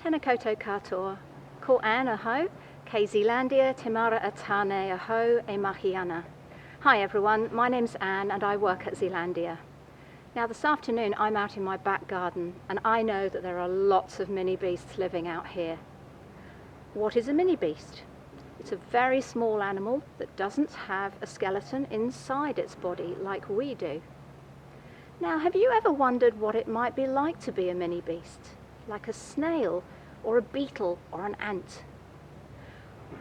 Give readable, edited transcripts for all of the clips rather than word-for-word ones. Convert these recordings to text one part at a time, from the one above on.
Tēnā koutou katoa, ko Anne aho, kei Zealandia te mara atane aho e mahi ana. Hi everyone, my name's Anne and I work at Zealandia. Now this afternoon I'm out in my back garden and I know that there are lots of mini beasts living out here. What is a mini beast? It's a very small animal that doesn't have a skeleton inside its body like we do. Now have you ever wondered what it might be like to be a mini beast? Like a snail or a beetle or an ant?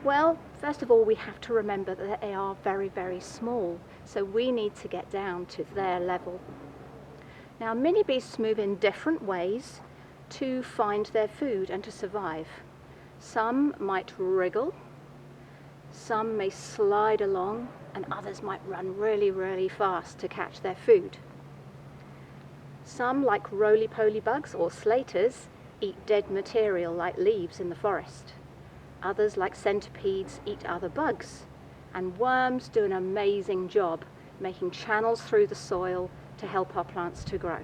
Well, first of all we have to remember that they are very, very small, so we need to get down to their level. Now mini beasts move in different ways to find their food and to survive. Some might wriggle, some may slide along, and others might run really, really fast to catch their food. Some, like roly-poly bugs or slaters, eat dead material like leaves in the forest. Others, like centipedes, eat other bugs. And worms do an amazing job making channels through the soil to help our plants to grow.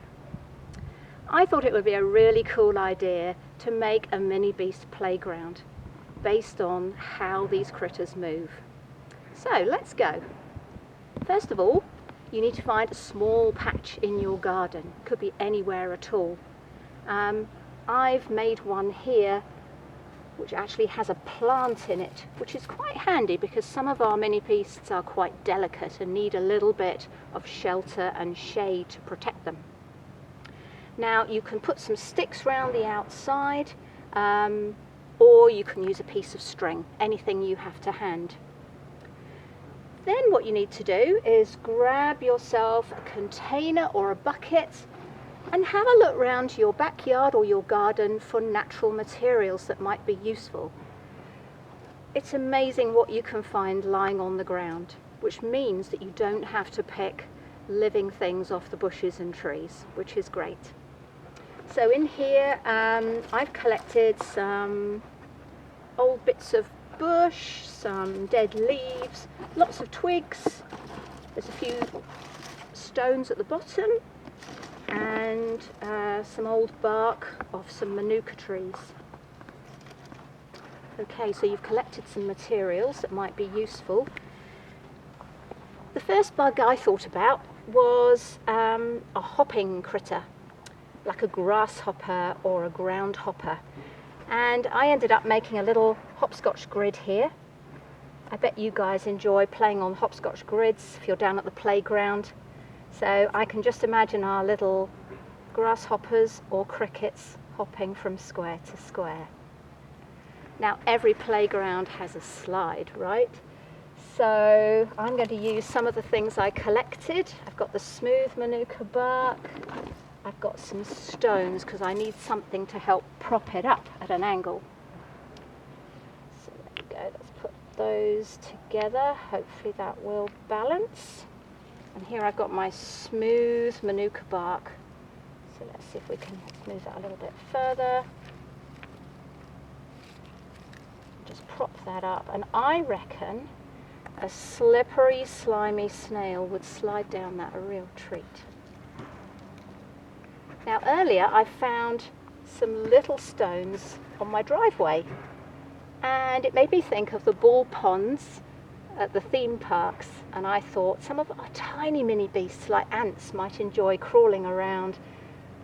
I thought it would be a really cool idea to make a mini beast playground based on how these critters move. So let's go. First of all, you need to find a small patch in your garden. Could be anywhere at all. I've made one here which actually has a plant in it, which is quite handy because some of our mini beasts are quite delicate and need a little bit of shelter and shade to protect them. Now you can put some sticks round the outside, or you can use a piece of string, anything you have to hand. Then what you need to do is grab yourself a container or a bucket and have a look round your backyard or your garden for natural materials that might be useful. It's amazing what you can find lying on the ground, which means that you don't have to pick living things off the bushes and trees, which is great. So in here I've collected some old bits of bush, some dead leaves, lots of twigs, there's a few stones at the bottom, and some old bark off some manuka trees. Okay, so you've collected some materials that might be useful. The first bug I thought about was a hopping critter, like a grasshopper or a groundhopper. And I ended up making a little hopscotch grid here. I bet you guys enjoy playing on hopscotch grids if you're down at the playground. So I can just imagine our little grasshoppers or crickets hopping from square to square. Now every playground has a slide, right? So I'm going to use some of the things I collected. I've got the smooth manuka bark. I've got some stones because I need something to help prop it up at an angle. So there we go, let's put those together. Hopefully that will balance. And here I've got my smooth manuka bark. So let's see if we can move that a little bit further. Just prop that up. And I reckon a slippery, slimy snail would slide down that a real treat. Now earlier I found some little stones on my driveway. And it made me think of the ball ponds at the theme parks, and I thought some of our tiny mini beasts like ants might enjoy crawling around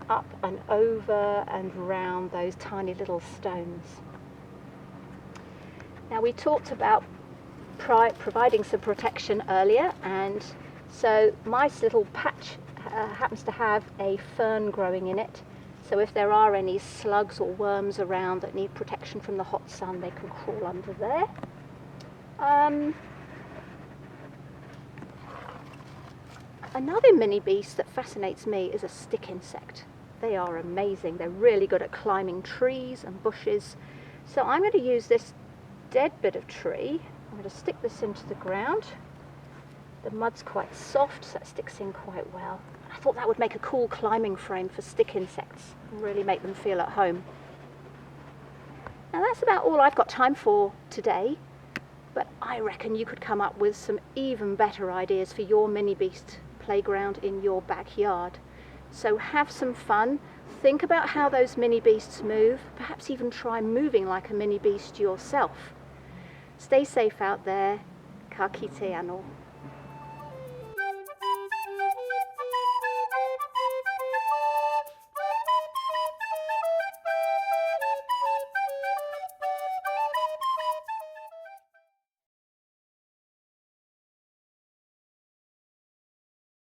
up and over and round those tiny little stones. Now we talked about providing some protection earlier, and so my little patch happens to have a fern growing in it, so if there are any slugs or worms around that need protection from the hot sun, they can crawl under there. Another mini beast that fascinates me is a stick insect. They are amazing. They're really good at climbing trees and bushes. So I'm going to use this dead bit of tree. I'm going to stick this into the ground. The mud's quite soft, so that sticks in quite well. I thought that would make a cool climbing frame for stick insects and really make them feel at home. Now that's about all I've got time for today, but I reckon you could come up with some even better ideas for your mini beast playground in your backyard. So have some fun. Think about how those mini beasts move. Perhaps even try moving like a mini beast yourself. Stay safe out there. Ka kite anō.